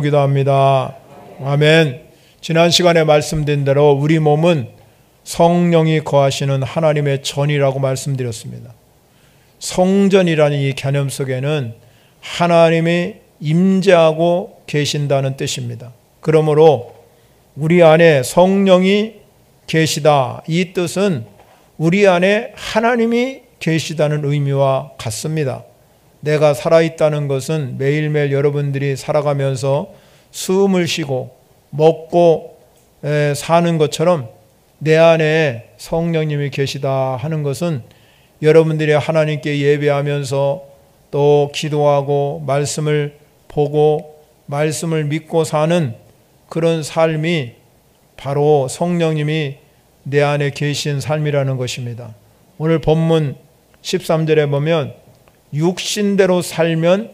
기도합니다. 아멘. 지난 시간에 말씀드린 대로 우리 몸은 성령이 거하시는 하나님의 전이라고 말씀드렸습니다. 성전이라는 이 개념 속에는 하나님이 임재하고 계신다는 뜻입니다. 그러므로 우리 안에 성령이 계시다, 이 뜻은 우리 안에 하나님이 계시다는 의미와 같습니다. 내가 살아있다는 것은 매일매일 여러분들이 살아가면서 숨을 쉬고 먹고 사는 것처럼 내 안에 성령님이 계시다 하는 것은 여러분들이 하나님께 예배하면서 또 기도하고 말씀을 보고 말씀을 믿고 사는 그런 삶이 바로 성령님이 내 안에 계신 삶이라는 것입니다. 오늘 본문 13절에 보면 육신대로 살면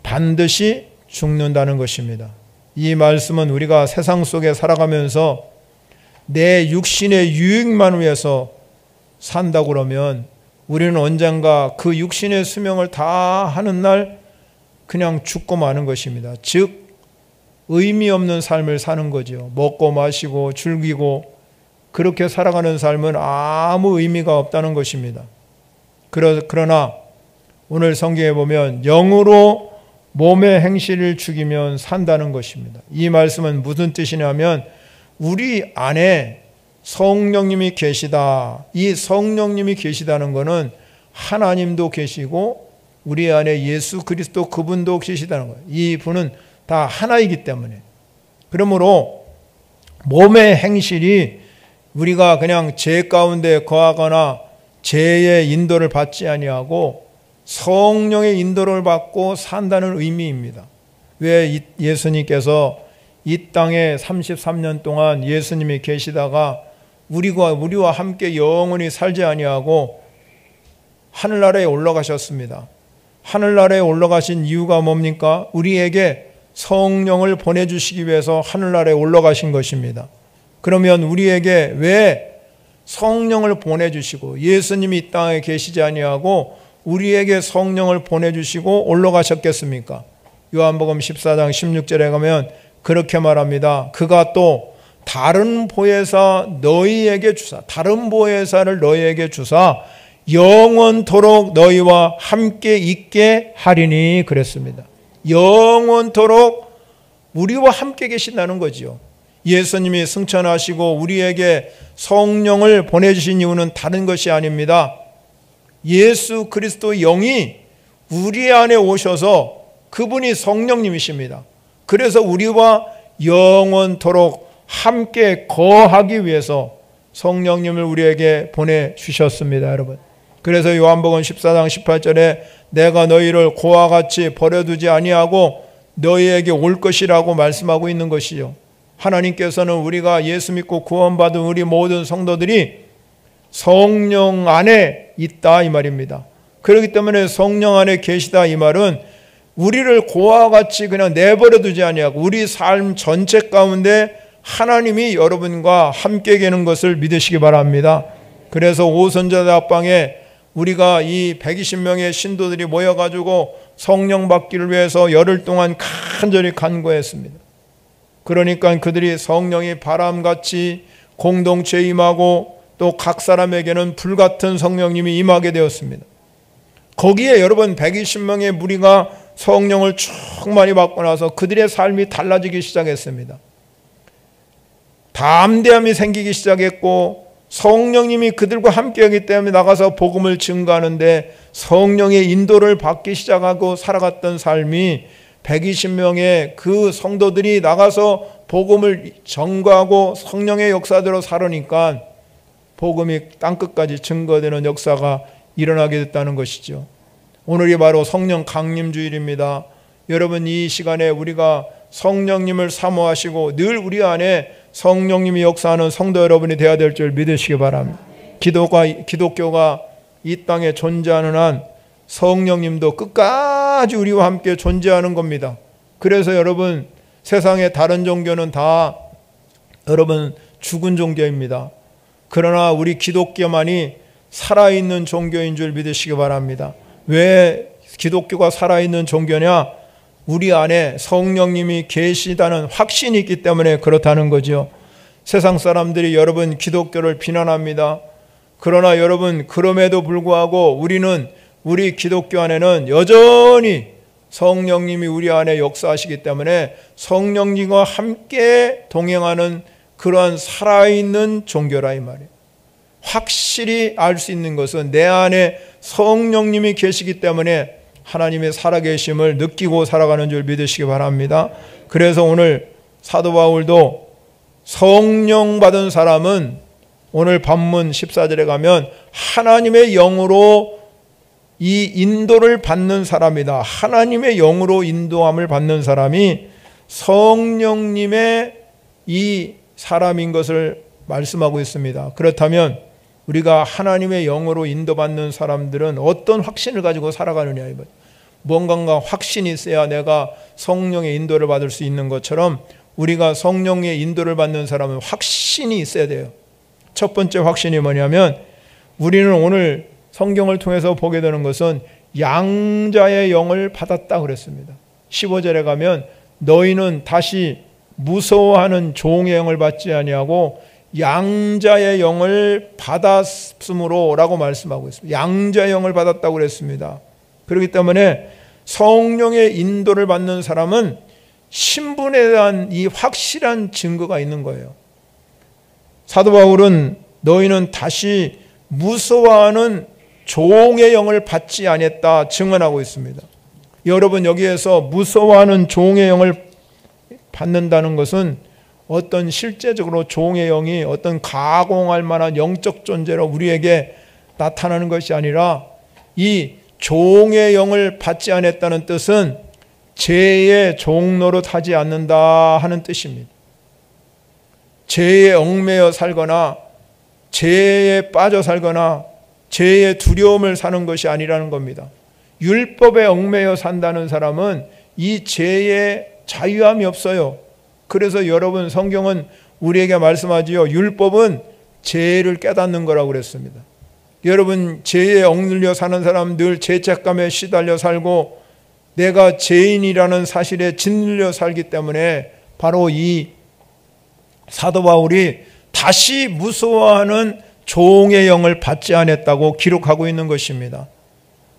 반드시 죽는다는 것입니다. 이 말씀은 우리가 세상 속에 살아가면서 내 육신의 유익만 위해서 산다고 그러면 우리는 언젠가 그 육신의 수명을 다 하는 날 그냥 죽고 마는 것입니다. 즉 의미 없는 삶을 사는 거죠. 먹고 마시고 즐기고 그렇게 살아가는 삶은 아무 의미가 없다는 것입니다. 그러나 오늘 성경에 보면 영으로 몸의 행실을 죽이면 산다는 것입니다. 이 말씀은 무슨 뜻이냐면 우리 안에 성령님이 계시다. 이 성령님이 계시다는 것은 하나님도 계시고 우리 안에 예수 그리스도 그분도 계시다는 거예요. 이 분은 다 하나이기 때문에. 그러므로 몸의 행실이 우리가 그냥 죄 가운데 거하거나 죄의 인도를 받지 아니하고 성령의 인도를 받고 산다는 의미입니다. 왜 예수님께서 이 땅에 33년 동안 예수님이 계시다가 우리와 함께 영원히 살지 아니하고 하늘나라에 올라가셨습니다. 하늘나라에 올라가신 이유가 뭡니까? 우리에게 성령을 보내주시기 위해서 하늘나라에 올라가신 것입니다. 그러면 우리에게 왜 성령을 보내주시고 예수님이 이 땅에 계시지 아니하고 우리에게 성령을 보내주시고 올라가셨겠습니까? 요한복음 14장 16절에 가면 그렇게 말합니다. 그가 또 다른 보혜사 너희에게 주사, 다른 보혜사를 너희에게 주사 영원토록 너희와 함께 있게 하리니 그랬습니다. 영원토록 우리와 함께 계신다는 거지요. 예수님이 승천하시고 우리에게 성령을 보내주신 이유는 다른 것이 아닙니다. 예수 그리스도 영이 우리 안에 오셔서 그분이 성령님이십니다. 그래서 우리와 영원토록 함께 거하기 위해서 성령님을 우리에게 보내주셨습니다, 여러분. 그래서 요한복음 14장 18절에 내가 너희를 고와 같이 버려두지 아니하고 너희에게 올 것이라고 말씀하고 있는 것이죠. 하나님께서는 우리가 예수 믿고 구원받은 우리 모든 성도들이 성령 안에 있다 이 말입니다. 그렇기 때문에 성령 안에 계시다 이 말은 우리를 고와 같이 그냥 내버려 두지 아니하고 우리 삶 전체 가운데 하나님이 여러분과 함께 계는 것을 믿으시기 바랍니다. 그래서 오선자대합방에 우리가 이 120명의 신도들이 모여가지고 성령 받기를 위해서 열흘 동안 간절히 간구했습니다. 그러니까 그들이 성령이 바람같이 공동체에 임하고 또 각 사람에게는 불같은 성령님이 임하게 되었습니다. 거기에 여러분 120명의 무리가 성령을 충만히 받고 나서 그들의 삶이 달라지기 시작했습니다. 담대함이 생기기 시작했고 성령님이 그들과 함께하기 때문에 나가서 복음을 증거하는데 성령의 인도를 받기 시작하고 살아갔던 삶이 120명의 그 성도들이 나가서 복음을 전거하고 성령의 역사대로 살으니까 복음이 땅끝까지 증거되는 역사가 일어나게 됐다는 것이죠. 오늘이 바로 성령 강림주일입니다. 여러분 이 시간에 우리가 성령님을 사모하시고 늘 우리 안에 성령님이 역사하는 성도 여러분이 되어야 될 줄 믿으시기 바랍니다. 기독교가 이 땅에 존재하는 한 성령님도 끝까지 우리와 함께 존재하는 겁니다. 그래서 여러분 세상의 다른 종교는 다 여러분 죽은 종교입니다. 그러나 우리 기독교만이 살아있는 종교인 줄 믿으시기 바랍니다. 왜 기독교가 살아있는 종교냐? 우리 안에 성령님이 계시다는 확신이 있기 때문에 그렇다는 거죠. 세상 사람들이 여러분 기독교를 비난합니다. 그러나 여러분 그럼에도 불구하고 우리 기독교 안에는 여전히 성령님이 우리 안에 역사하시기 때문에 성령님과 함께 동행하는 그러한 살아있는 종교라 이 말이에요. 확실히 알 수 있는 것은 내 안에 성령님이 계시기 때문에 하나님의 살아계심을 느끼고 살아가는 줄 믿으시기 바랍니다. 그래서 오늘 사도 바울도 성령 받은 사람은 오늘 본문 14절에 가면 하나님의 영으로 이 인도를 받는 사람이다. 하나님의 영으로 인도함을 받는 사람이 성령님의 이 사람인 것을 말씀하고 있습니다. 그렇다면 우리가 하나님의 영으로 인도받는 사람들은 어떤 확신을 가지고 살아가느냐 이거죠. 뭔가 확신이 있어야 내가 성령의 인도를 받을 수 있는 것처럼 우리가 성령의 인도를 받는 사람은 확신이 있어야 돼요. 첫 번째 확신이 뭐냐면 우리는 오늘 성경을 통해서 보게 되는 것은 양자의 영을 받았다 그랬습니다. 15절에 가면 너희는 다시 무서워하는 종의 영을 받지 아니하고 양자의 영을 받았으므로 라고 말씀하고 있습니다. 양자의 영을 받았다고 그랬습니다. 그렇기 때문에 성령의 인도를 받는 사람은 신분에 대한 이 확실한 증거가 있는 거예요. 사도 바울은 너희는 다시 무서워하는 종의 영을 받지 아니했다 증언하고 있습니다. 여러분 여기에서 무서워하는 종의 영을 받는다는 것은 어떤 실제적으로 종의 영이 어떤 가공할 만한 영적 존재로 우리에게 나타나는 것이 아니라 이 종의 영을 받지 않았다는 뜻은 죄의 종노릇 하지 않는다 하는 뜻입니다. 죄에 얽매여 살거나 죄에 빠져 살거나 죄의 두려움을 사는 것이 아니라는 겁니다. 율법에 얽매여 산다는 사람은 이 죄에 자유함이 없어요. 그래서 여러분 성경은 우리에게 말씀하지요. 율법은 죄를 깨닫는 거라고 그랬습니다. 여러분 죄에 억눌려 사는 사람 늘 죄책감에 시달려 살고 내가 죄인이라는 사실에 짓눌려 살기 때문에 바로 이 사도 바울이 다시 무서워하는 종의 영을 받지 않았다고 기록하고 있는 것입니다.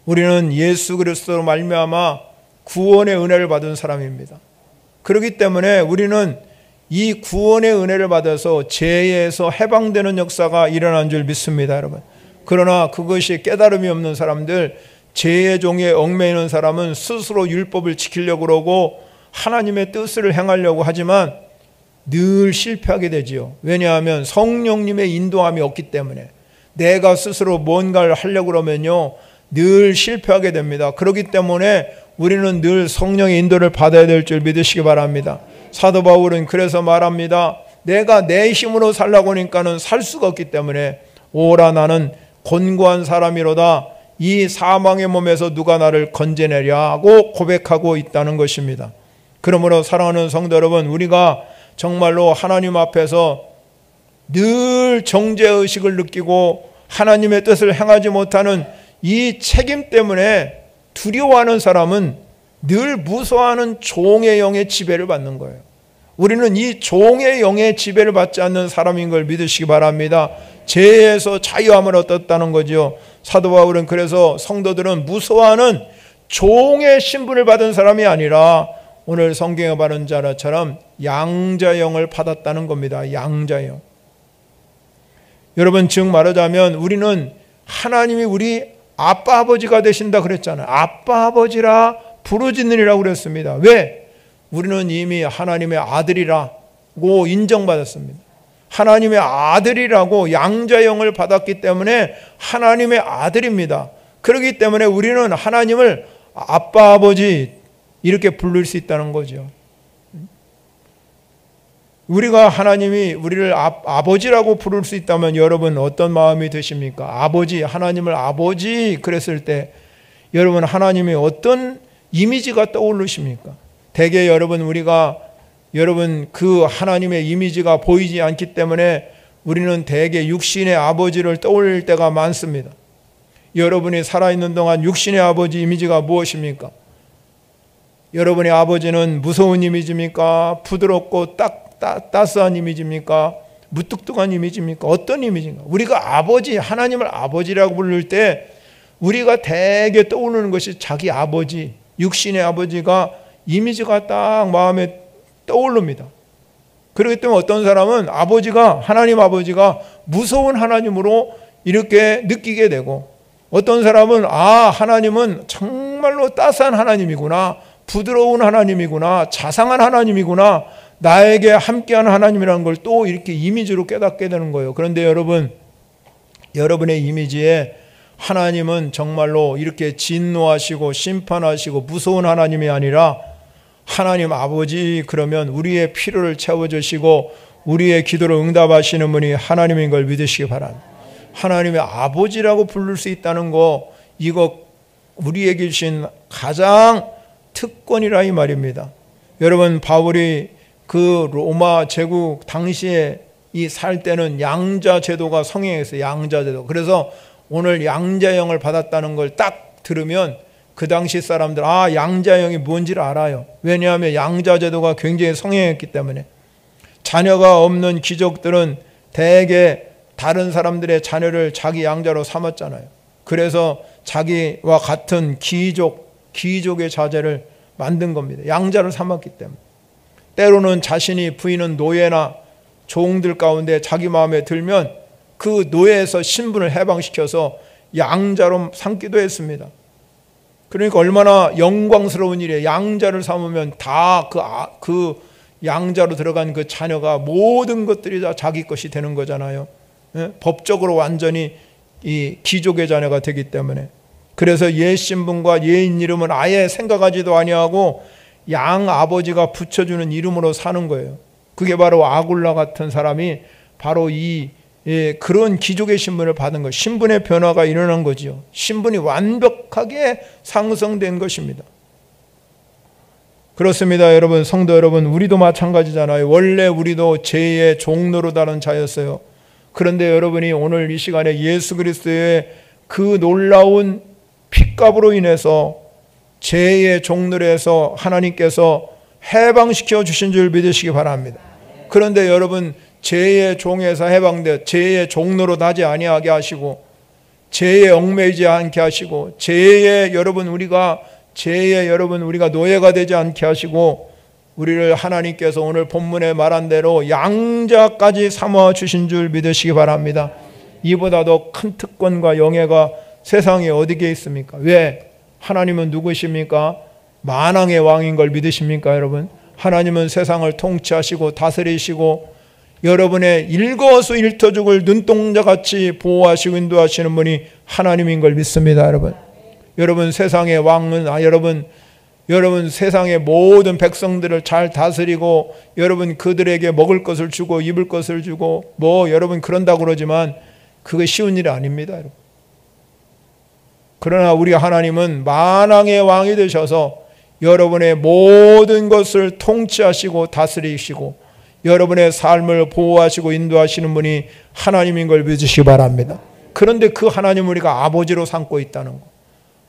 우리는 예수 그리스도로 말미암아 구원의 은혜를 받은 사람입니다. 그렇기 때문에 우리는 이 구원의 은혜를 받아서 죄에서 해방되는 역사가 일어난 줄 믿습니다, 여러분. 그러나 그것이 깨달음이 없는 사람들, 죄의 종에 얽매이는 사람은 스스로 율법을 지키려고 그러고 하나님의 뜻을 행하려고 하지만 늘 실패하게 되지요. 왜냐하면 성령님의 인도함이 없기 때문에 내가 스스로 뭔가를 하려고 그러면요 늘 실패하게 됩니다. 그렇기 때문에 우리는 늘 성령의 인도를 받아야 될 줄 믿으시기 바랍니다. 사도 바울은 그래서 말합니다. 내가 내 힘으로 살라고 하니까는 살 수가 없기 때문에 오라 나는 곤고한 사람이로다. 이 사망의 몸에서 누가 나를 건져내랴고 고백하고 있다는 것입니다. 그러므로 사랑하는 성도 여러분, 우리가 정말로 하나님 앞에서 늘 정죄의식을 느끼고 하나님의 뜻을 행하지 못하는 이 책임 때문에 두려워하는 사람은 늘 무서워하는 종의 영의 지배를 받는 거예요. 우리는 이 종의 영의 지배를 받지 않는 사람인 걸 믿으시기 바랍니다. 죄에서 자유함을 얻었다는 거죠. 사도 바울은 그래서 성도들은 무서워하는 종의 신분을 받은 사람이 아니라 오늘 성경에 바른 자처럼 양자영을 받았다는 겁니다. 양자영. 여러분 즉 말하자면 우리는 하나님이 우리 아빠 아버지가 되신다 그랬잖아요. 아빠 아버지라 부르짖느니라고 그랬습니다. 왜? 우리는 이미 하나님의 아들이라고 인정받았습니다. 하나님의 아들이라고 양자영을 받았기 때문에 하나님의 아들입니다. 그렇기 때문에 우리는 하나님을 아빠 아버지 이렇게 부를 수 있다는 거죠. 우리가 하나님이 우리를 아버지라고 부를 수 있다면 여러분 어떤 마음이 드십니까? 아버지, 하나님을 아버지 그랬을 때 여러분 하나님이 어떤 이미지가 떠오르십니까? 대개 여러분 여러분 그 하나님의 이미지가 보이지 않기 때문에 우리는 대개 육신의 아버지를 떠올릴 때가 많습니다. 여러분이 살아있는 동안 육신의 아버지 이미지가 무엇입니까? 여러분의 아버지는 무서운 이미지입니까? 부드럽고 따스한 이미지입니까? 무뚝뚝한 이미지입니까? 어떤 이미지인가? 우리가 아버지, 하나님을 아버지라고 부를 때 우리가 대개 떠오르는 것이 자기 아버지, 육신의 아버지가 이미지가 딱 마음에 떠오릅니다. 그렇기 때문에 어떤 사람은 아버지가, 하나님 아버지가 무서운 하나님으로 이렇게 느끼게 되고, 어떤 사람은 하나님은 정말로 따스한 하나님이구나, 부드러운 하나님이구나, 자상한 하나님이구나, 나에게 함께하는 하나님이라는 걸 또 이렇게 이미지로 깨닫게 되는 거예요. 그런데 여러분의 이미지에 하나님은 정말로 이렇게 진노하시고 심판하시고 무서운 하나님이 아니라 하나님 아버지, 그러면 우리의 필요를 채워주시고 우리의 기도를 응답하시는 분이 하나님인 걸 믿으시기 바랍니다. 하나님의 아버지라고 부를 수 있다는 거, 이거 우리에게 주신 가장 특권이라 이 말입니다. 여러분, 바울이 그 로마 제국 당시에 이 살 때는 양자 제도가 성행했어요. 양자 제도. 그래서 오늘 양자형을 받았다는 걸 딱 들으면 그 당시 사람들 양자형이 뭔지를 알아요. 왜냐하면 양자 제도가 굉장히 성행했기 때문에. 자녀가 없는 귀족들은 대개 다른 사람들의 자녀를 자기 양자로 삼았잖아요. 그래서 자기와 같은 귀족의 자제를 만든 겁니다. 양자를 삼았기 때문에. 때로는 자신이 부리는 노예나 종들 가운데 자기 마음에 들면 그 노예에서 신분을 해방시켜서 양자로 삼기도 했습니다. 그러니까 얼마나 영광스러운 일이에요. 양자를 삼으면 다 그 양자로 들어간 그 자녀가 모든 것들이 다 자기 것이 되는 거잖아요. 법적으로 완전히 이 귀족의 자녀가 되기 때문에. 그래서 옛 신분과 옛 이름은 아예 생각하지도 아니하고 양 아버지가 붙여주는 이름으로 사는 거예요. 그게 바로 아굴라 같은 사람이 바로 그런 귀족의 신분을 받은 것, 신분의 변화가 일어난 거지요. 신분이 완벽하게 상승된 것입니다. 그렇습니다. 여러분, 성도 여러분, 우리도 마찬가지잖아요. 원래 우리도 죄의 종노릇하는 자였어요. 그런데 여러분이 오늘 이 시간에 예수 그리스도의 그 놀라운 핏값으로 인해서 죄의 종노릇에서 하나님께서 해방시켜 주신 줄 믿으시기 바랍니다. 그런데 여러분, 죄의 종에서 해방되어 죄의 종노릇 하지 아니하게 하시고, 죄에 얽매이지 않게 하시고, 죄에 여러분 우리가 노예가 되지 않게 하시고, 우리를 하나님께서 오늘 본문에 말한 대로 양자까지 삼아 주신 줄 믿으시기 바랍니다. 이보다 더 큰 특권과 영예가 세상에 어디에 있습니까? 왜? 하나님은 누구십니까? 만왕의 왕인 걸 믿으십니까, 여러분? 하나님은 세상을 통치하시고 다스리시고 여러분의 일거수일투족을 눈동자같이 보호하시고 인도하시는 분이 하나님인 걸 믿습니다, 여러분. 여러분, 세상의 왕은 여러분 세상의 모든 백성들을 잘 다스리고 여러분 그들에게 먹을 것을 주고 입을 것을 주고 여러분 그런다고 그러지만 그게 쉬운 일이 아닙니다, 여러분. 그러나 우리 하나님은 만왕의 왕이 되셔서 여러분의 모든 것을 통치하시고 다스리시고 여러분의 삶을 보호하시고 인도하시는 분이 하나님인 걸 믿으시기 바랍니다. 그런데 그 하나님을 우리가 아버지로 삼고 있다는 거.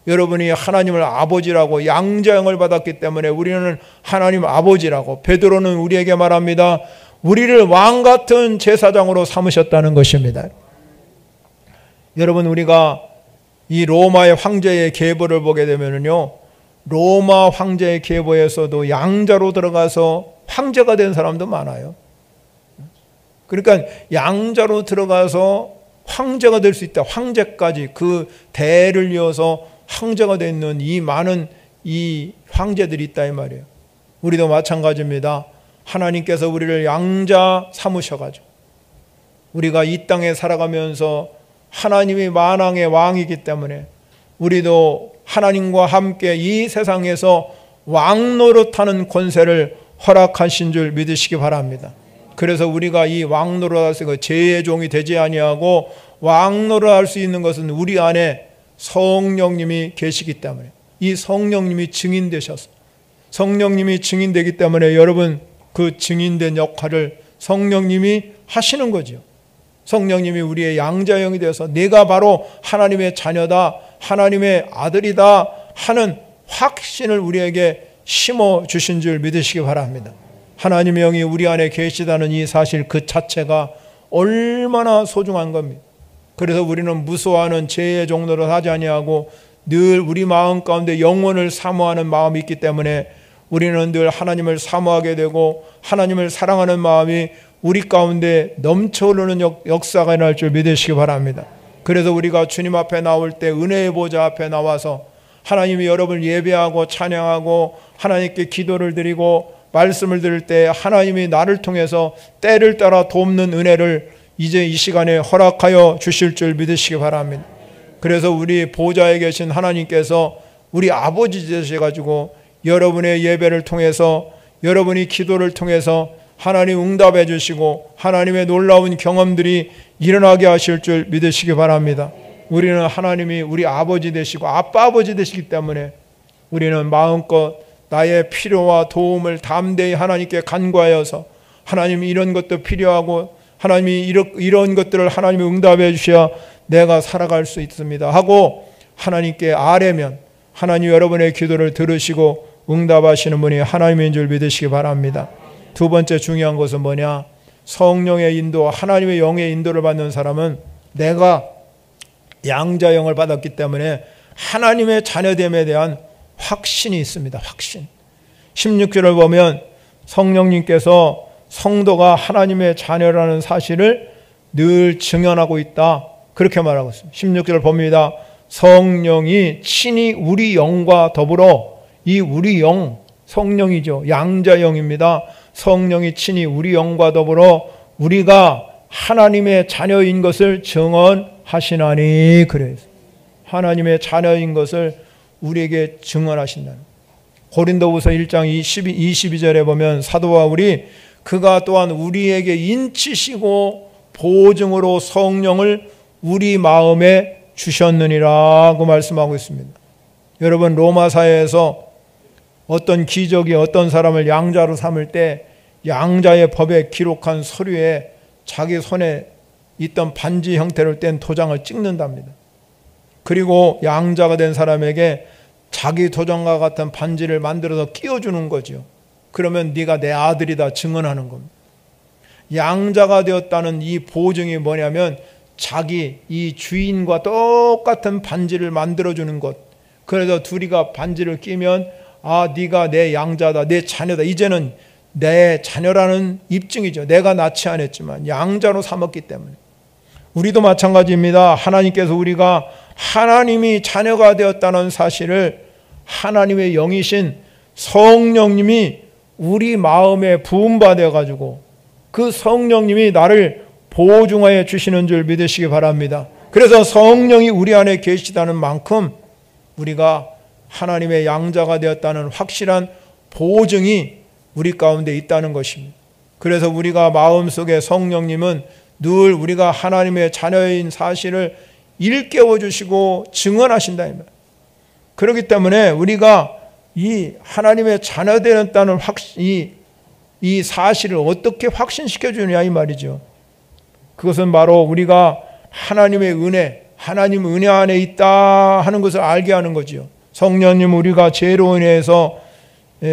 여러분이 하나님을 아버지라고 양자형을 받았기 때문에 우리는 하나님 아버지라고, 베드로는 우리에게 말합니다. 우리를 왕같은 제사장으로 삼으셨다는 것입니다. 여러분, 우리가 이 로마의 황제의 계보를 보게 되면요, 로마 황제의 계보에서도 양자로 들어가서 황제가 된 사람도 많아요. 그러니까 양자로 들어가서 황제가 될 수 있다. 황제까지 그 대를 이어서 황제가 되는 이 많은 이 황제들이 있다 이 말이에요. 우리도 마찬가지입니다. 하나님께서 우리를 양자 삼으셔가지고 우리가 이 땅에 살아가면서 하나님이 만왕의 왕이기 때문에 우리도 하나님과 함께 이 세상에서 왕노릇하는 권세를 허락하신 줄 믿으시기 바랍니다. 그래서 우리가 이 왕노릇하서 죄의 종이 되지 아니하고 왕노릇할 수 있는 것은 우리 안에 성령님이 계시기 때문에, 이 성령님이 증인되셔서, 성령님이 증인되기 때문에 여러분 그 증인된 역할을 성령님이 하시는 거죠. 성령님이 우리의 양자형이 되어서 내가 바로 하나님의 자녀다, 하나님의 아들이다 하는 확신을 우리에게 심어 주신 줄 믿으시기 바랍니다. 하나님의 영이 우리 안에 계시다는 이 사실 그 자체가 얼마나 소중한 겁니다. 그래서 우리는 무서워하는 죄의 종로를 하지 아니하고 늘 우리 마음 가운데 영원을 사모하는 마음이 있기 때문에 우리는 늘 하나님을 사모하게 되고 하나님을 사랑하는 마음이 우리 가운데 넘쳐흐르는 역사가 일어날 줄 믿으시기 바랍니다. 그래서 우리가 주님 앞에 나올 때 은혜의 보좌 앞에 나와서 하나님이 여러분을 예배하고 찬양하고 하나님께 기도를 드리고 말씀을 들을 때 하나님이 나를 통해서 때를 따라 돕는 은혜를 이제 이 시간에 허락하여 주실 줄 믿으시기 바랍니다. 그래서 우리 보좌에 계신 하나님께서 우리 아버지 되셔가지고 여러분의 예배를 통해서 여러분이 기도를 통해서 하나님 응답해 주시고 하나님의 놀라운 경험들이 일어나게 하실 줄 믿으시기 바랍니다. 우리는 하나님이 우리 아버지 되시고 아빠 아버지 되시기 때문에 우리는 마음껏 나의 필요와 도움을 담대히 하나님께 간구하여서 하나님이 이런 것도 필요하고 하나님이 이런 것들을 하나님이 응답해 주셔야 내가 살아갈 수 있습니다 하고 하나님께 아뢰면 하나님 여러분의 기도를 들으시고 응답하시는 분이 하나님인 줄 믿으시기 바랍니다. 두 번째 중요한 것은 뭐냐? 성령의 인도, 하나님의 영의 인도를 받는 사람은 내가 양자 영을 받았기 때문에 하나님의 자녀됨에 대한 확신이 있습니다. 확신. 16절을 보면 성령님께서 성도가 하나님의 자녀라는 사실을 늘 증언하고 있다. 그렇게 말하고 있습니다. 16절을 봅니다. 성령이 친히 우리 영과 더불어, 이 우리 영, 성령이죠. 양자 영입니다. 성령이 친히 우리 영과 더불어 우리가 하나님의 자녀인 것을 증언하시나니. 그래요. 하나님의 자녀인 것을 우리에게 증언하신다는. 고린도후서 1장 22절에 보면 사도 바울이 그가 또한 우리에게 인치시고 보증으로 성령을 우리 마음에 주셨느니라고 말씀하고 있습니다. 여러분, 로마 사회에서 어떤 기적이 어떤 사람을 양자로 삼을 때 양자의 법에 기록한 서류에 자기 손에 있던 반지 형태를 뗀 도장을 찍는답니다. 그리고 양자가 된 사람에게 자기 도장과 같은 반지를 만들어서 끼워주는 거죠. 그러면 네가 내 아들이다 증언하는 겁니다. 양자가 되었다는 이 보증이 뭐냐면 자기 이 주인과 똑같은 반지를 만들어주는 것. 그래서 둘이가 반지를 끼면 아, 네가 내 양자다, 내 자녀다. 이제는 내 자녀라는 입증이죠. 내가 낳지 않았지만 양자로 삼았기 때문에. 우리도 마찬가지입니다. 하나님께서 우리가 하나님이 자녀가 되었다는 사실을 하나님의 영이신 성령님이 우리 마음에 부음받아 가지고 그 성령님이 나를 보증하여 주시는 줄 믿으시기 바랍니다. 그래서 성령이 우리 안에 계시다는 만큼 우리가 하나님의 양자가 되었다는 확실한 보증이 우리 가운데 있다는 것입니다. 그래서 우리가 마음속에 성령님은 늘 우리가 하나님의 자녀인 사실을 일깨워 주시고 증언하신다. 그렇기 때문에 우리가 이 하나님의 자녀 되었다는 이 사실을 어떻게 확신시켜 주느냐 이 말이죠. 그것은 바로 우리가 하나님의 은혜, 하나님 은혜 안에 있다 하는 것을 알게 하는 거지요. 성령님, 우리가 죄로 인해서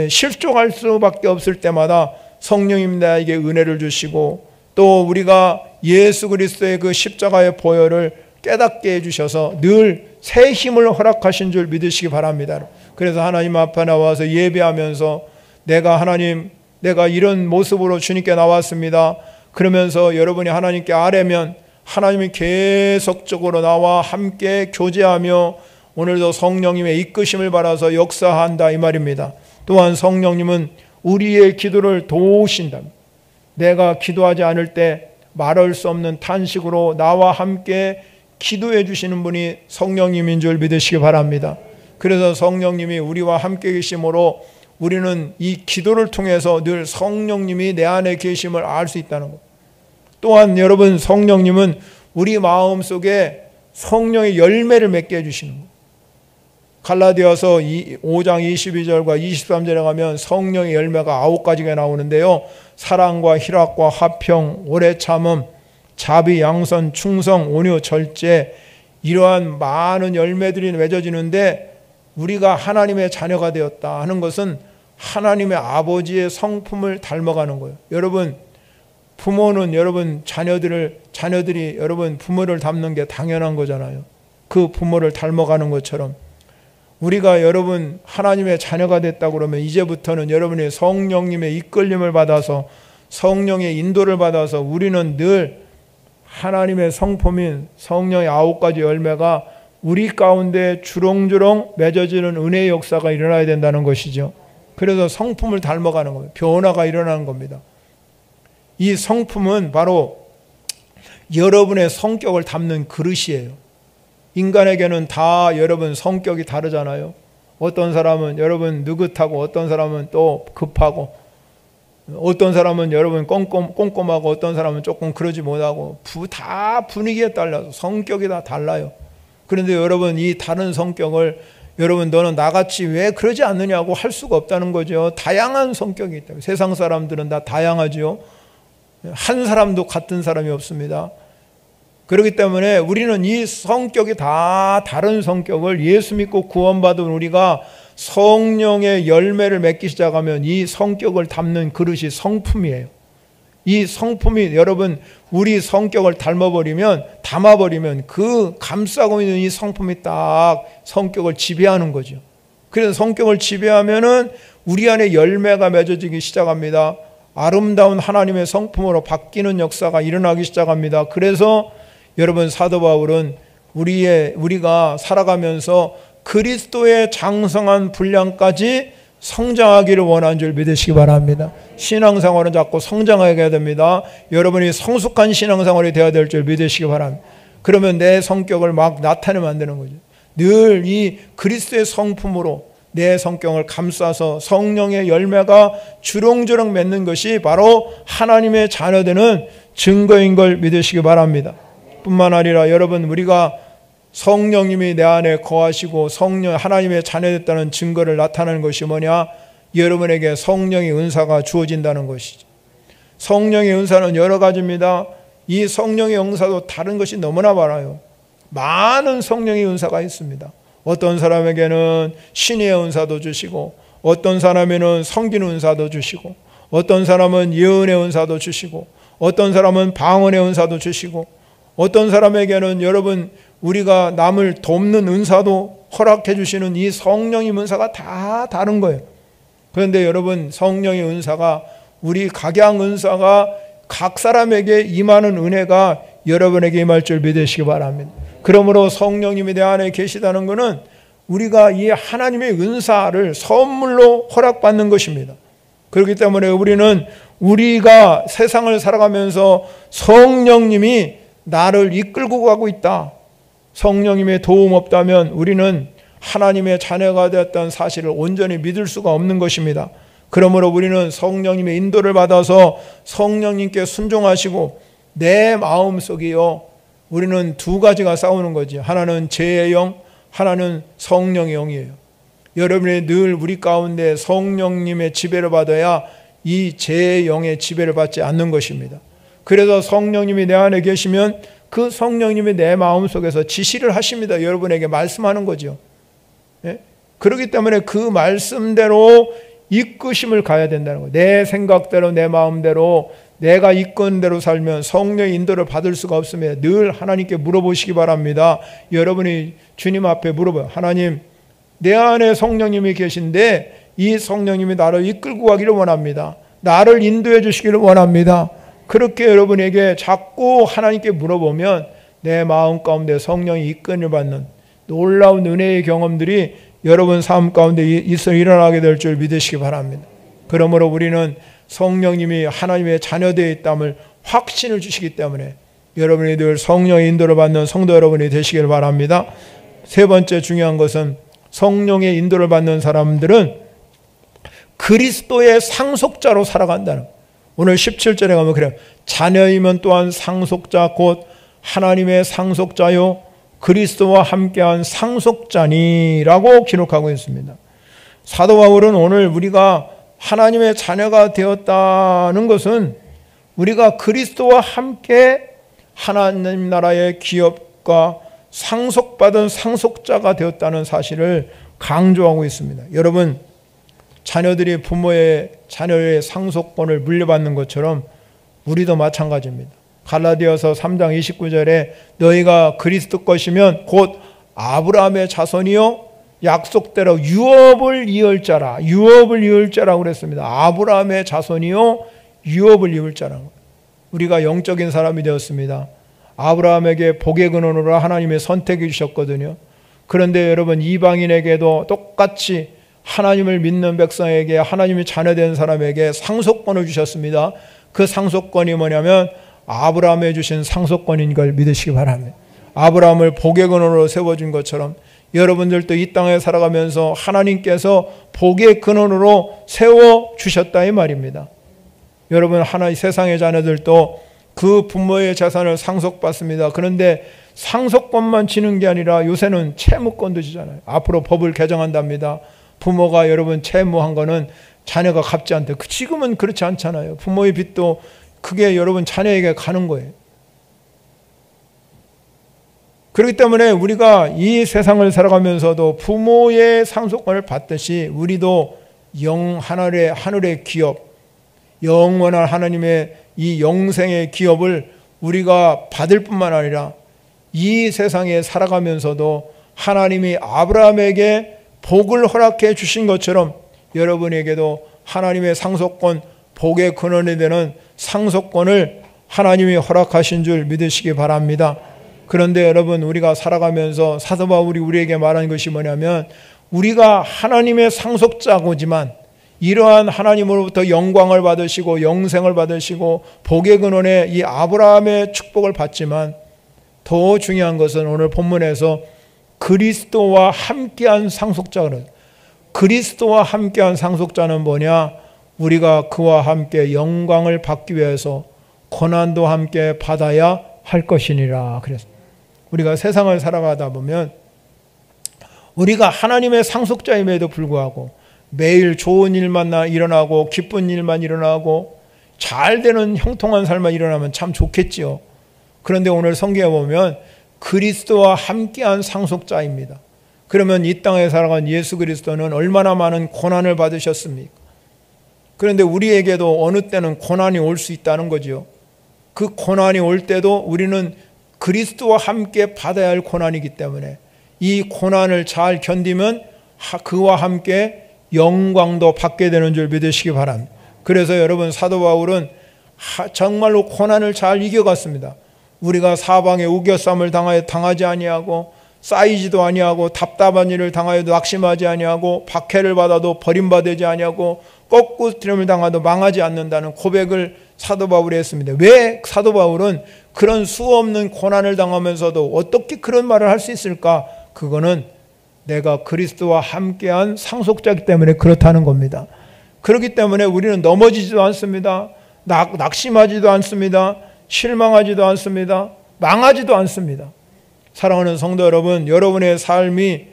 실족할 수밖에 없을 때마다 성령님 나에게 은혜를 주시고 또 우리가 예수 그리스도의 그 십자가의 보혈을 깨닫게 해주셔서 늘 새 힘을 허락하신 줄 믿으시기 바랍니다. 그래서 하나님 앞에 나와서 예배하면서 내가 이런 모습으로 주님께 나왔습니다. 그러면서 여러분이 하나님께 아뢰면 하나님이 계속적으로 나와 함께 교제하며 오늘도 성령님의 이끄심을 받아서 역사한다 이 말입니다. 또한 성령님은 우리의 기도를 도우신다. 내가 기도하지 않을 때 말할 수 없는 탄식으로 나와 함께 기도해 주시는 분이 성령님인 줄 믿으시기 바랍니다. 그래서 성령님이 우리와 함께 계심으로 우리는 이 기도를 통해서 늘 성령님이 내 안에 계심을 알 수 있다는 것. 또한 여러분, 성령님은 우리 마음속에 성령의 열매를 맺게 해주시는 것. 갈라디아서 5장 22절과 23절에 가면 성령의 열매가 9가지가 나오는데요. 사랑과 희락과 화평, 오래 참음, 자비, 양선, 충성, 온유, 절제, 이러한 많은 열매들이 맺어지는데 우리가 하나님의 자녀가 되었다 하는 것은 하나님의 아버지의 성품을 닮아가는 거예요. 여러분, 부모는 여러분 자녀들이 여러분 부모를 닮는 게 당연한 거잖아요. 그 부모를 닮아가는 것처럼 우리가 여러분 하나님의 자녀가 됐다고 그러면 이제부터는 여러분이 성령님의 이끌림을 받아서 성령의 인도를 받아서 우리는 늘 하나님의 성품인 성령의 9가지 열매가 우리 가운데 주렁주렁 맺어지는 은혜의 역사가 일어나야 된다는 것이죠. 그래서 성품을 닮아가는 겁니다. 변화가 일어나는 겁니다. 이 성품은 바로 여러분의 성격을 담는 그릇이에요. 인간에게는 다 여러분 성격이 다르잖아요. 어떤 사람은 여러분 느긋하고 어떤 사람은 또 급하고 어떤 사람은 여러분 꼼꼼하고 어떤 사람은 조금 그러지 못하고 다 분위기에 따라서 성격이 다 달라요. 그런데 여러분 이 다른 성격을 여러분 너는 나같이 왜 그러지 않느냐고 할 수가 없다는 거죠. 다양한 성격이 있다. 세상 사람들은 다 다양하죠. 한 사람도 같은 사람이 없습니다. 그렇기 때문에 우리는 이 성격이 다 다른 성격을 예수 믿고 구원받은 우리가 성령의 열매를 맺기 시작하면 이 성격을 담는 그릇이 성품이에요. 이 성품이 여러분 우리 성격을 담아버리면 그 감싸고 있는 이 성품이 딱 성격을 지배하는 거죠. 그래서 성격을 지배하면은 우리 안에 열매가 맺어지기 시작합니다. 아름다운 하나님의 성품으로 바뀌는 역사가 일어나기 시작합니다. 그래서 여러분 사도 바울은 우리가 살아가면서 그리스도의 장성한 분량까지 성장하기를 원하는 줄 믿으시기 바랍니다. 신앙생활은 자꾸 성장하게 됩니다. 여러분이 성숙한 신앙생활이 되어야 될 줄 믿으시기 바랍니다. 그러면 내 성격을 막 나타내면 안 되는 거죠. 늘 이 그리스도의 성품으로 내 성격을 감싸서 성령의 열매가 주렁주렁 맺는 것이 바로 하나님의 자녀되는 증거인 걸 믿으시기 바랍니다. 뿐만 아니라 여러분 우리가 성령님이 내 안에 거하시고 하나님의 자녀됐다는 증거를 나타내는 것이 뭐냐? 여러분에게 성령의 은사가 주어진다는 것이죠. 성령의 은사는 여러 가지입니다. 이 성령의 은사도 다른 것이 너무나 많아요. 많은 성령의 은사가 있습니다. 어떤 사람에게는 신의 은사도 주시고 어떤 사람에는 섬기는 은사도 주시고 어떤 사람은 예언의 은사도 주시고 어떤 사람은 방언의 은사도 주시고 어떤 사람에게는 여러분 우리가 남을 돕는 은사도 허락해 주시는 이 성령의 은사가 다 다른 거예요. 그런데 여러분 성령의 은사가 우리 각양 은사가 각 사람에게 임하는 은혜가 여러분에게 임할 줄 믿으시기 바랍니다. 그러므로 성령님이 내 안에 계시다는 것은 우리가 이 하나님의 은사를 선물로 허락받는 것입니다. 그렇기 때문에 우리가 세상을 살아가면서 성령님이 나를 이끌고 가고 있다. 성령님의 도움 없다면 우리는 하나님의 자녀가 되었다는 사실을 온전히 믿을 수가 없는 것입니다. 그러므로 우리는 성령님의 인도를 받아서 성령님께 순종하시고 내 마음속이요. 우리는 두 가지가 싸우는 거지. 하나는 죄의 영, 하나는 성령의 영이에요. 여러분이 늘 우리 가운데 성령님의 지배를 받아야 이 죄의 영의 지배를 받지 않는 것입니다. 그래서 성령님이 내 안에 계시면 그 성령님이 내 마음속에서 지시를 하십니다. 여러분에게 말씀하는 거죠. 예? 그렇기 때문에 그 말씀대로 이끄심을 가야 된다는 거예요. 내 생각대로 내 마음대로 내가 이끄는 대로 살면 성령의 인도를 받을 수가 없으며 늘 하나님께 물어보시기 바랍니다. 여러분이 주님 앞에 물어봐요. 하나님, 내 안에 성령님이 계신데 이 성령님이 나를 이끌고 가기를 원합니다. 나를 인도해 주시기를 원합니다. 그렇게 여러분에게 자꾸 하나님께 물어보면 내 마음 가운데 성령이 이끌림을 받는 놀라운 은혜의 경험들이 여러분 삶 가운데 일어나게 될 줄 믿으시기 바랍니다. 그러므로 우리는 성령님이 하나님의 자녀되어 있다는 확신을 주시기 때문에 여러분이 늘 성령의 인도를 받는 성도 여러분이 되시길 바랍니다. 세 번째 중요한 것은 성령의 인도를 받는 사람들은 그리스도의 상속자로 살아간다는 거예요. 오늘 17절에 가면 그래요. 자녀이면 또한 상속자 곧 하나님의 상속자요 그리스도와 함께한 상속자니라고 기록하고 있습니다. 사도 바울은 오늘 우리가 하나님의 자녀가 되었다는 것은 우리가 그리스도와 함께 하나님 나라의 기업과 상속받은 상속자가 되었다는 사실을 강조하고 있습니다. 여러분 자녀들이 자녀의 상속권을 물려받는 것처럼 우리도 마찬가지입니다. 갈라디아서 3장 29절에 너희가 그리스도 것이면 곧 아브라함의 자손이요 약속대로 유업을 이을 자라. 유업을 이을 자라고 그랬습니다. 아브라함의 자손이요 유업을 이을 자라고. 우리가 영적인 사람이 되었습니다. 아브라함에게 복의 근원으로 하나님의 선택해 주셨거든요. 그런데 여러분 이방인에게도 똑같이 하나님을 믿는 백성에게 하나님의 자녀된 사람에게 상속권을 주셨습니다. 그 상속권이 뭐냐면 아브라함에 주신 상속권인 걸 믿으시기 바랍니다. 아브라함을 복의 근원으로 세워준 것처럼 여러분들도 이 땅에 살아가면서 하나님께서 복의 근원으로 세워주셨다 이 말입니다. 여러분 하나의 세상의 자녀들도 그 부모의 재산을 상속받습니다. 그런데 상속권만 지는 게 아니라 요새는 채무권도 지잖아요. 앞으로 법을 개정한답니다. 부모가 여러분 채무한 거는 자녀가 갚지 않대. 지금은 그렇지 않잖아요. 부모의 빚도 그게 여러분 자녀에게 가는 거예요. 그렇기 때문에 우리가 이 세상을 살아가면서도 부모의 상속권을 받듯이 우리도 하늘의 기업, 영원한 하나님의 이 영생의 기업을 우리가 받을 뿐만 아니라 이 세상에 살아가면서도 하나님이 아브라함에게 복을 허락해 주신 것처럼 여러분에게도 하나님의 상속권, 복의 근원이 되는 상속권을 하나님이 허락하신 줄 믿으시기 바랍니다. 그런데 여러분 우리가 살아가면서 사도 바울이 우리에게 말한 것이 뭐냐면 우리가 하나님의 상속자고지만 이러한 하나님으로부터 영광을 받으시고 영생을 받으시고 복의 근원의 이 아브라함의 축복을 받지만 더 중요한 것은 오늘 본문에서 그리스도와 함께한 상속자는 그리스도와 함께한 상속자는 뭐냐? 우리가 그와 함께 영광을 받기 위해서 고난도 함께 받아야 할 것이니라. 그래서 우리가 세상을 살아가다 보면 우리가 하나님의 상속자임에도 불구하고 매일 좋은 일만 일어나고 기쁜 일만 일어나고 잘 되는 형통한 삶만 일어나면 참 좋겠지요. 그런데 오늘 성경에 보면 그리스도와 함께한 상속자입니다. 그러면 이 땅에 살아간 예수 그리스도는 얼마나 많은 고난을 받으셨습니까? 그런데 우리에게도 어느 때는 고난이 올 수 있다는 거죠. 그 고난이 올 때도 우리는 그리스도와 함께 받아야 할 고난이기 때문에 이 고난을 잘 견디면 그와 함께 영광도 받게 되는 줄 믿으시기 바랍니다. 그래서 여러분 사도 바울은 정말로 고난을 잘 이겨갔습니다. 우리가 사방에 우겨쌈을 당하지 아니하고 쌓이지도 아니하고 답답한 일을 당하여도 낙심하지 아니하고 박해를 받아도 버림받지 아니하고 꺾꾸스트림을 당하도 망하지 않는다는 고백을 사도 바울이 했습니다. 왜 사도 바울은 그런 수없는 고난을 당하면서도 어떻게 그런 말을 할 수 있을까? 그거는 내가 그리스도와 함께한 상속자이기 때문에 그렇다는 겁니다. 그렇기 때문에 우리는 넘어지지도 않습니다. 낙심하지도 않습니다. 실망하지도 않습니다. 망하지도 않습니다. 사랑하는 성도 여러분, 여러분의 삶이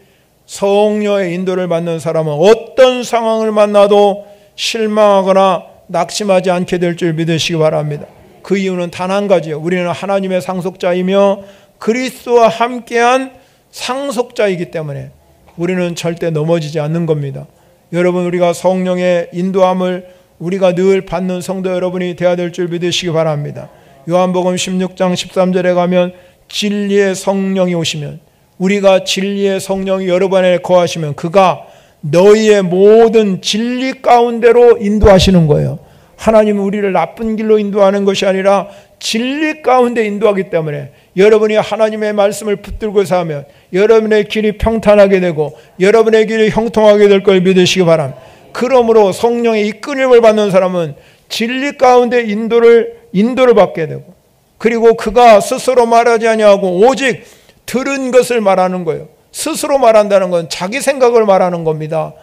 성령의 인도를 받는 사람은 어떤 상황을 만나도 실망하거나 낙심하지 않게 될 줄 믿으시기 바랍니다. 그 이유는 단 한 가지예요. 우리는 하나님의 상속자이며 그리스도와 함께한 상속자이기 때문에 우리는 절대 넘어지지 않는 겁니다. 여러분 우리가 성령의 인도함을 우리가 늘 받는 성도 여러분이 되어야 될 줄 믿으시기 바랍니다. 요한복음 16장 13절에 가면 진리의 성령이 오시면 우리가 진리의 성령이 여러분 안에 거하시면 그가 너희의 모든 진리 가운데로 인도하시는 거예요. 하나님은 우리를 나쁜 길로 인도하는 것이 아니라 진리 가운데 인도하기 때문에 여러분이 하나님의 말씀을 붙들고 사면 여러분의 길이 평탄하게 되고 여러분의 길이 형통하게 될 걸 믿으시기 바랍니다. 그러므로 성령의 이끌림을 받는 사람은 진리 가운데 인도를 받게 되고 그리고 그가 스스로 말하지 아니하고 오직 들은 것을 말하는 거예요. 스스로 말한다는 건 자기 생각을 말하는 겁니다.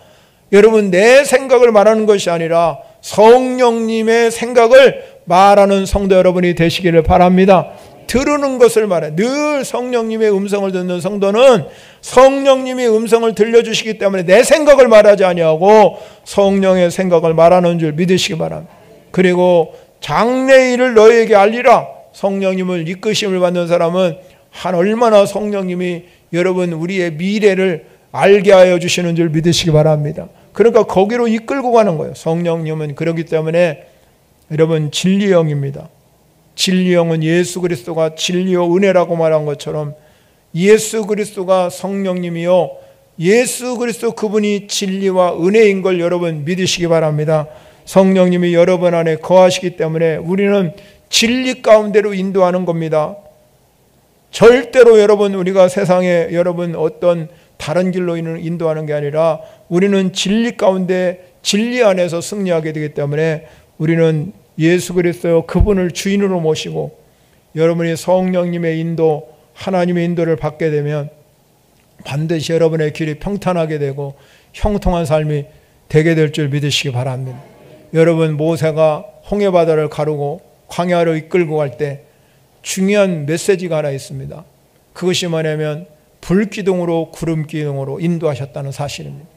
여러분 내 생각을 말하는 것이 아니라 성령님의 생각을 말하는 성도 여러분이 되시기를 바랍니다. 들으는 것을 말해. 늘 성령님의 음성을 듣는 성도는 성령님이 음성을 들려주시기 때문에 내 생각을 말하지 아니하고 성령의 생각을 말하는 줄 믿으시기 바랍니다. 그리고 장래일을 너희에게 알리라. 성령님을 이끄심을 받는 사람은 얼마나 성령님이 여러분 우리의 미래를 알게 하여 주시는 줄 믿으시기 바랍니다. 그러니까 거기로 이끌고 가는 거예요. 성령님은 그렇기 때문에 여러분 진리의 영입니다. 진리의 영은 예수 그리스도가 진리요 은혜라고 말한 것처럼 예수 그리스도가 성령님이요 예수 그리스도 그분이 진리와 은혜인 걸 여러분 믿으시기 바랍니다. 성령님이 여러분 안에 거하시기 때문에 우리는 진리 가운데로 인도하는 겁니다. 절대로 여러분 우리가 세상에 여러분 어떤 다른 길로 인도하는 게 아니라 우리는 진리 가운데 진리 안에서 승리하게 되기 때문에 우리는 예수 그리스도 그분을 주인으로 모시고 여러분이 성령님의 인도 하나님의 인도를 받게 되면 반드시 여러분의 길이 평탄하게 되고 형통한 삶이 되게 될 줄 믿으시기 바랍니다. 여러분 모세가 홍해바다를 가르고 광야로 이끌고 갈 때 중요한 메시지가 하나 있습니다. 그것이 뭐냐면 불기둥으로 구름기둥으로 인도하셨다는 사실입니다.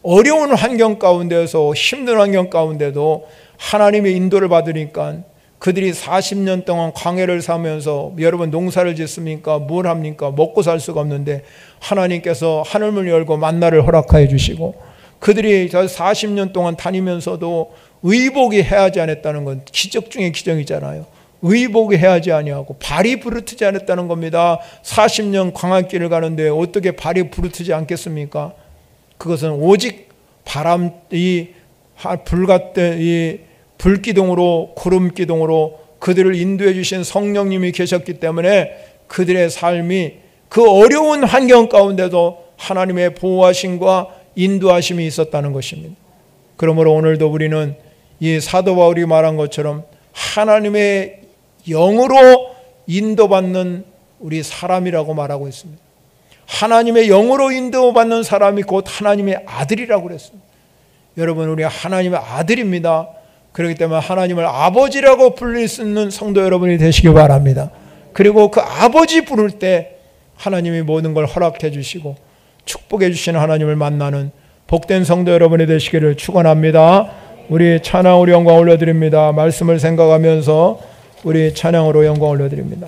어려운 환경 가운데서 힘든 환경 가운데도 하나님의 인도를 받으니까 그들이 40년 동안 광야를 사면서 여러분 농사를 짓습니까? 뭘 합니까? 먹고 살 수가 없는데 하나님께서 하늘문을 열고 만나를 허락하여 주시고 그들이 40년 동안 다니면서도 의복이 해하지 않았다는 건 기적 중의 기적이잖아요. 의복이 해하지 아니하고 발이 부르트지 않았다는 겁니다. 40년 광야길을 가는데 어떻게 발이 부르트지 않겠습니까? 그것은 오직 바람 이 불같은 이 불기둥으로 구름기둥으로 그들을 인도해 주신 성령님이 계셨기 때문에 그들의 삶이 그 어려운 환경 가운데도 하나님의 보호하심과 인도하심이 있었다는 것입니다. 그러므로 오늘도 우리는 이 사도 바울이 말한 것처럼 하나님의 영으로 인도받는 우리 사람이라고 말하고 있습니다. 하나님의 영으로 인도받는 사람이 곧 하나님의 아들이라고 그랬습니다. 여러분 우리 하나님의 아들입니다. 그렇기 때문에 하나님을 아버지라고 부를 수 있는 성도 여러분이 되시기 바랍니다. 그리고 그 아버지 부를 때 하나님이 모든 걸 허락해 주시고 축복해 주시는 하나님을 만나는 복된 성도 여러분이 되시기를 축원합니다. 우리 찬양 우리 영광 올려드립니다. 말씀을 생각하면서 우리 찬양으로 영광 올려드립니다.